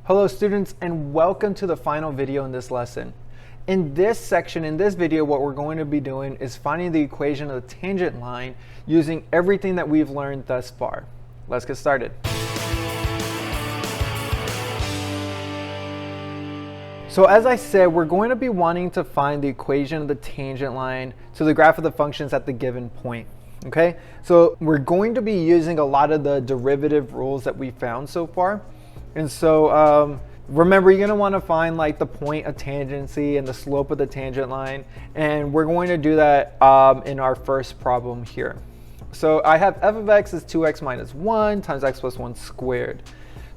Hello students, and welcome to the final video in this lesson. In this section, in this video, what we're going to be doing is finding the equation of the tangent line using everything that we've learned thus far. Let's get started. So as I said, we're going to be wanting to find the equation of the tangent line to the graph of the functions at the given point. Okay, so we're going to be using a lot of the derivative rules that we found so far. And so remember, you're going to want to find like the point of tangency and the slope of the tangent line. And we're going to do that in our first problem here. So I have f of x is 2x minus 1 times x plus 1 squared.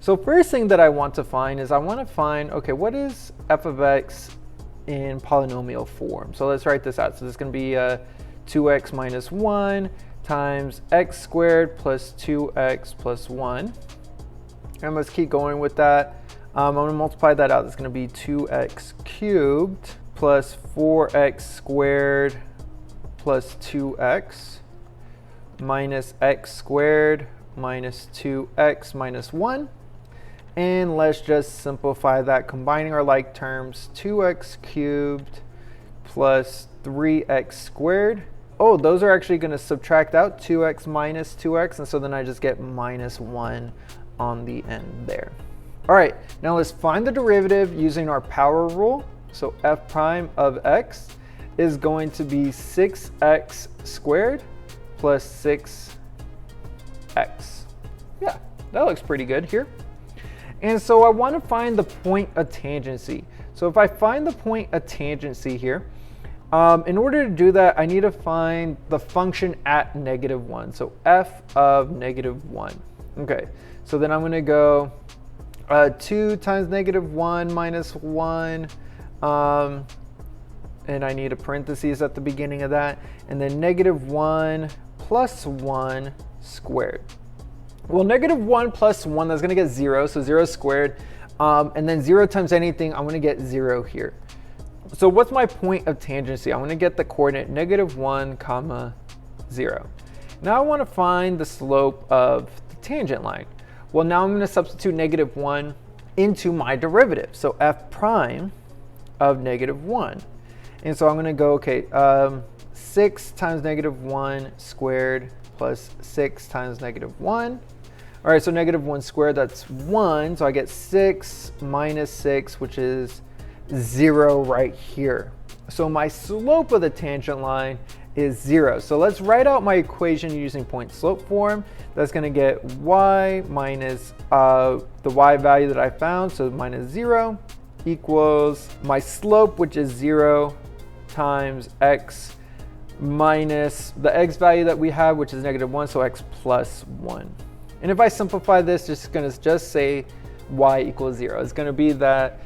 So first thing that I want to find is I want to find, okay, what is f of x in polynomial form? So let's write this out. So this is going to be 2x minus 1 times x squared plus 2x plus 1. And let's keep going with that. I'm going to multiply that out. It's going to be 2x cubed plus 4x squared plus 2x minus x squared minus 2x minus 1. And let's just simplify that, combining our like terms. 2x cubed plus 3x squared. Oh, those are actually going to subtract out 2x minus 2x. And so then I just get minus 1 on the end there. All right, now let's find the derivative using our power rule. So f prime of x is going to be 6x squared plus 6x. Yeah, that looks pretty good here. And so I want to find the point of tangency. So if I find the point of tangency here, in order to do that, I need to find the function at -1. So f of -1. Okay, so then I'm going to go 2 times -1 minus 1. And I need a parentheses at the beginning of that. And then -1 plus 1 squared. Well, -1 plus 1, that's going to get 0. So 0 squared. And then 0 times anything, I'm going to get 0 here. So what's my point of tangency? I'm going to get the coordinate -1, comma 0. Now I want to find the slope of the tangent line. Well, now I'm going to substitute -1 into my derivative. So f prime of -1. And so I'm going to go, okay, 6 times -1 squared plus 6 times -1. All right, so -1 squared, that's 1. So I get 6 minus 6, which is 0 right here. So my slope of the tangent line is 0. So let's write out my equation using point slope form. That's going to get y minus the y value that I found, so minus 0, equals my slope, which is 0, times x minus the x value that we have, which is -1, so x plus 1. And if I simplify this, just going to just say y equals 0. It's going to be that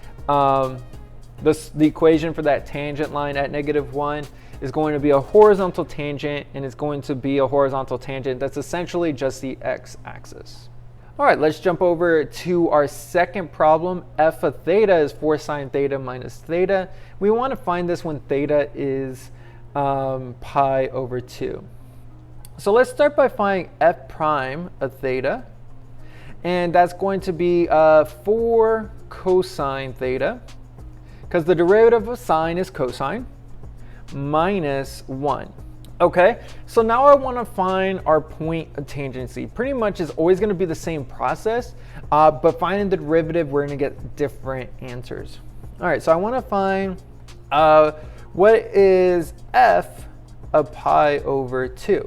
the equation for that tangent line at -1 is going to be a horizontal tangent, and it's going to be a horizontal tangent that's essentially just the x-axis. All right, let's jump over to our second problem. F of theta is 4 sine theta minus theta. We want to find this when theta is pi over 2. So let's start by finding f prime of theta, and that's going to be 4 cosine theta, because the derivative of sine is cosine, minus 1. Okay, so now I want to find our point of tangency. Pretty much is always going to be the same process, but finding the derivative, we're going to get different answers. All right, so I want to find what is f of pi over 2.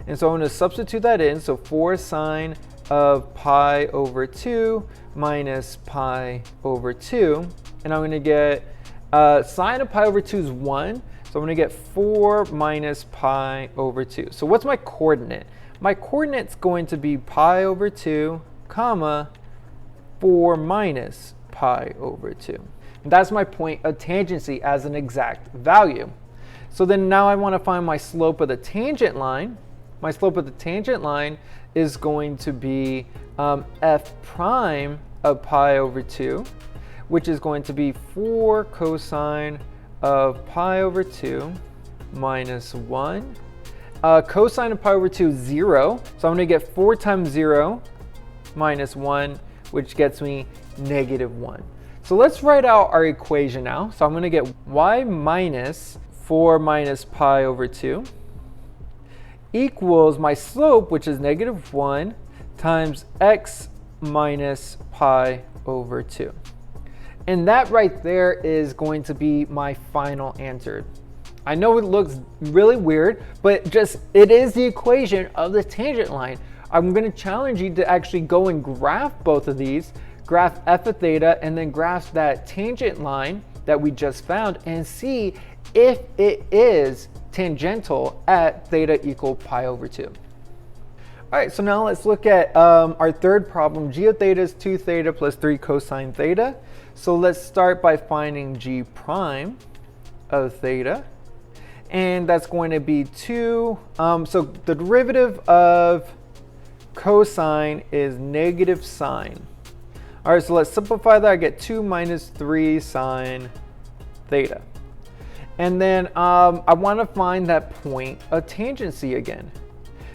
And so I'm going to substitute that in. So 4 sine of pi over 2 minus pi over 2. And I'm going to get sine of pi over 2 is 1. So I'm going to get 4 minus pi over 2. So what's my coordinate? My coordinate's going to be pi over 2, comma, 4 minus pi over 2. And that's my point of tangency as an exact value. So then now I want to find my slope of the tangent line. My slope of the tangent line is going to be f prime of pi over 2, which is going to be 4 cosine of pi over 2 minus 1. Cosine of pi over 2 is 0. So I'm going to get 4 times 0 minus 1, which gets me -1. So let's write out our equation now. So I'm going to get y minus 4 minus pi over 2 equals my slope, which is -1, times x minus pi over 2. And that right there is going to be my final answer. I know it looks really weird, but it is the equation of the tangent line. I'm going to challenge you to actually go and graph both of these, graph f of theta, and then graph that tangent line that we just found and see if it is tangential at theta equal pi over 2. All right, so now let's look at our third problem. G of theta is 2 theta plus 3 cosine theta. So let's start by finding g prime of theta. And that's going to be 2. So the derivative of cosine is negative sine. All right, so let's simplify that. I get 2 minus 3 sine theta. And then I want to find that point of tangency again.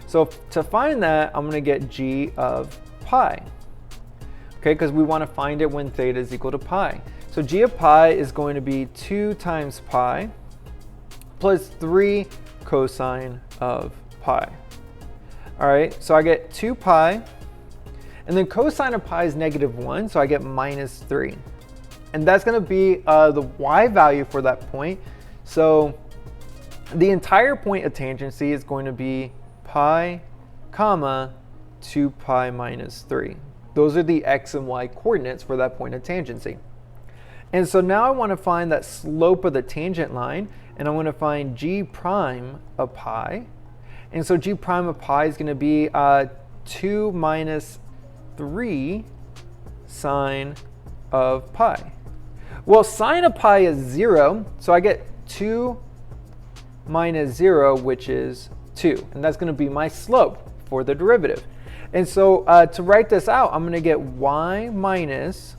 So to find that, I'm going to get g of pi. Okay, because we want to find it when theta is equal to pi. So g of pi is going to be 2 times pi plus 3 cosine of pi. All right, so I get 2 pi, and then cosine of pi is -1, so I get -3. And that's going to be the y value for that point. So the entire point of tangency is going to be pi, comma, 2 pi minus 3. Those are the x and y coordinates for that point of tangency. And so now I want to find that slope of the tangent line, and I want to find g prime of pi. And so g prime of pi is going to be 2 minus 3 sine of pi. Well, sine of pi is 0, so I get 2 minus 0, which is 2. And that's going to be my slope for the derivative. And so to write this out, I'm going to get y minus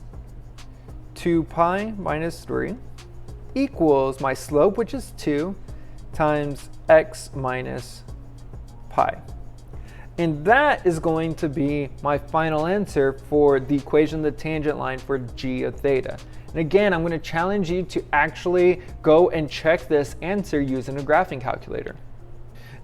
2 pi minus 3 equals my slope, which is 2, times x minus pi. And that is going to be my final answer for the equation of the tangent line for g of theta. And again, I'm going to challenge you to actually go and check this answer using a graphing calculator.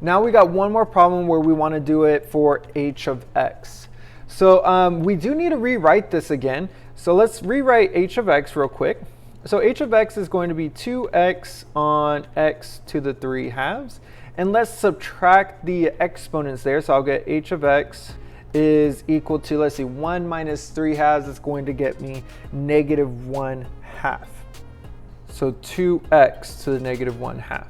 Now we got one more problem where we want to do it for h of x. So we do need to rewrite this again. So let's rewrite h of x real quick. So h of x is going to be 2x on x to the 3 halves. And let's subtract the exponents there. So I'll get h of x is equal to, let's see, 1 minus 3 halves is going to get me -1 half. So 2x to the -1 half.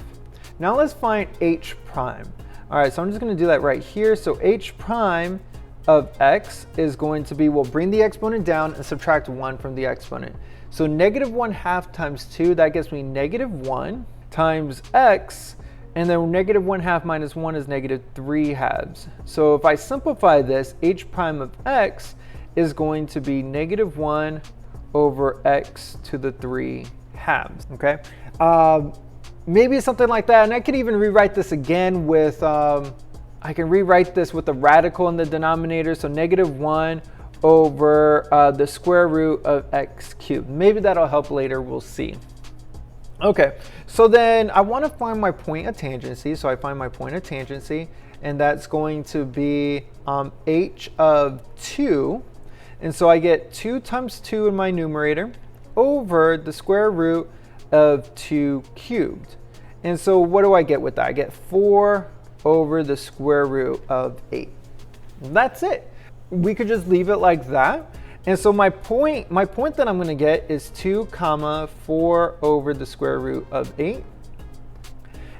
Now let's find h prime. All right, so I'm just going to do that right here. So h prime of x is going to be, we'll bring the exponent down and subtract 1 from the exponent. So -1 half times 2, that gets me -1 times x, and then -1 half minus 1 is -3 halves. So if I simplify this, h prime of x is going to be -1 over x to the 3 halves, okay? Maybe something like that, and I could even rewrite this again with, I can rewrite this with the radical in the denominator, so -1 over the square root of x cubed. Maybe that'll help later, we'll see. Okay, so then I want to find my point of tangency, so I find my point of tangency, and that's going to be h of 2, and so I get 2 times 2 in my numerator over the square root of 2 cubed. And so what do I get with that? I get 4 over the square root of 8. That's it. We could just leave it like that. And so my point that I'm going to get is 2 comma 4 over the square root of 8.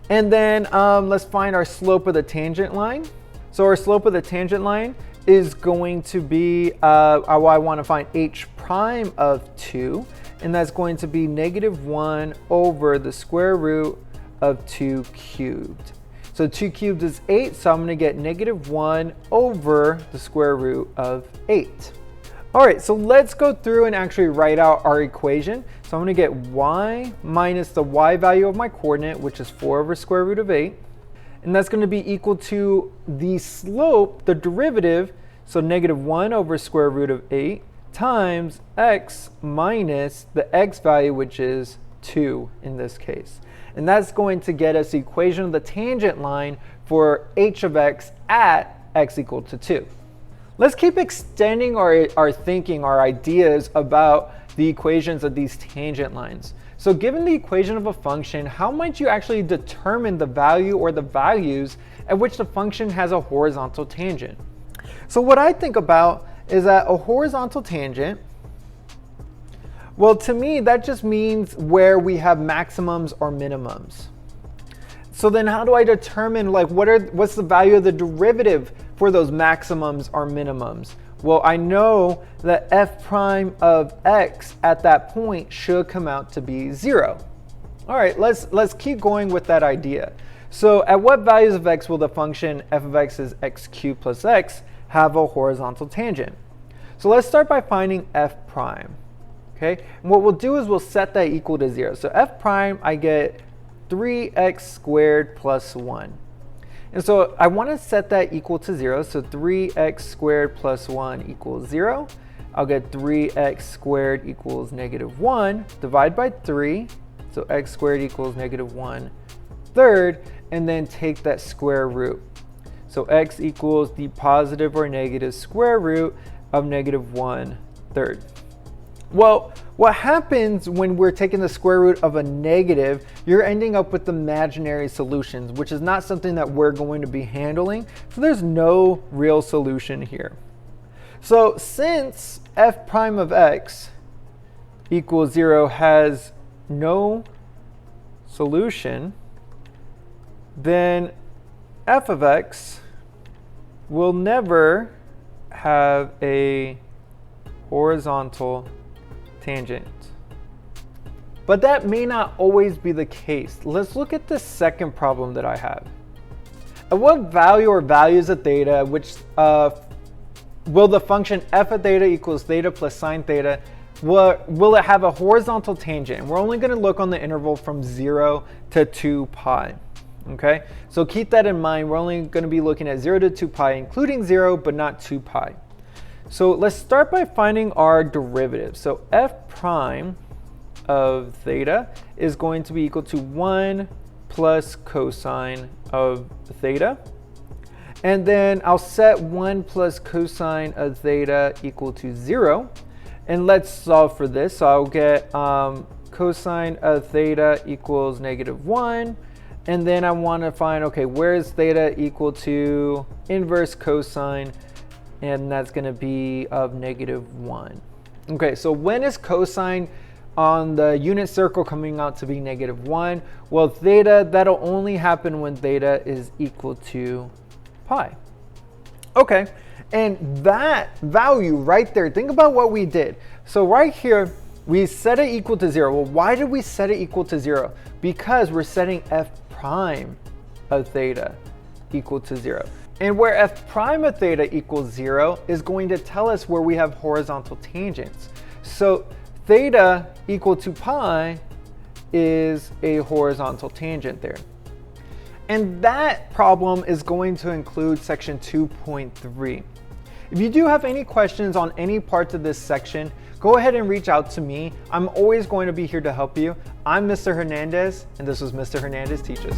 And then let's find our slope of the tangent line. So our slope of the tangent line is going to be, I want to find h prime of 2. And that's going to be -1 over the square root of 2 cubed. So 2 cubed is 8, so I'm going to get -1 over the square root of 8. All right, so let's go through and actually write out our equation. So I'm going to get y minus the y value of my coordinate, which is 4 over square root of 8. And that's going to be equal to the slope, the derivative, so -1 over square root of 8 times x minus the x value, which is 2 in this case. And that's going to get us the equation of the tangent line for h of x at x equal to 2. Let's keep extending our thinking, our ideas about the equations of these tangent lines. So given the equation of a function, how might you actually determine the value or the values at which the function has a horizontal tangent? So what I think about is that a horizontal tangent, well, to me, that just means where we have maximums or minimums. So then how do I determine what's the value of the derivative for those maximums or minimums? Well, I know that f prime of x at that point should come out to be 0. All right, let's keep going with that idea. So at what values of x will the function f of x is x cubed plus x have a horizontal tangent? So let's start by finding f prime. Okay, and what we'll do is we'll set that equal to 0. So f prime, I get 3x squared plus 1. And so I want to set that equal to 0. So 3x squared plus 1 equals 0. I'll get 3x squared equals negative 1. Divide by 3. So x squared equals negative 1/3. And then take that square root. So x equals the positive or negative square root of negative 1/3. Well, what happens when we're taking the square root of a negative, you're ending up with imaginary solutions, which is not something that we're going to be handling. So there's no real solution here. So since f prime of x equals 0 has no solution, then f of x will never have a horizontal tangent. But that may not always be the case. Let's look at the second problem that I have. At what value or values of theta, which will the function f of theta equals theta plus sine theta, will it have a horizontal tangent? And we're only going to look on the interval from 0 to 2 pi. Okay, so keep that in mind. We're only going to be looking at 0 to 2 pi, including 0, but not 2 pi. So let's start by finding our derivative. So f prime of theta is going to be equal to 1 plus cosine of theta. And then I'll set 1 plus cosine of theta equal to 0. And let's solve for this. So I'll get cosine of theta equals negative 1. And then I want to find, okay, where is theta equal to inverse cosine? And that's going to be of negative 1. Okay, so when is cosine on the unit circle coming out to be negative 1? Well, theta, that'll only happen when theta is equal to pi. Okay, and that value right there, think about what we did. So right here, we set it equal to 0. Well, why did we set it equal to 0? Because we're setting f prime of theta equal to 0. And where f prime of theta equals 0 is going to tell us where we have horizontal tangents. So theta equal to pi is a horizontal tangent there. And that problem is going to include section 2.3. If you do have any questions on any parts of this section, go ahead and reach out to me. I'm always going to be here to help you. I'm Mr. Hernandez, and this was Mr. Hernandez Teaches.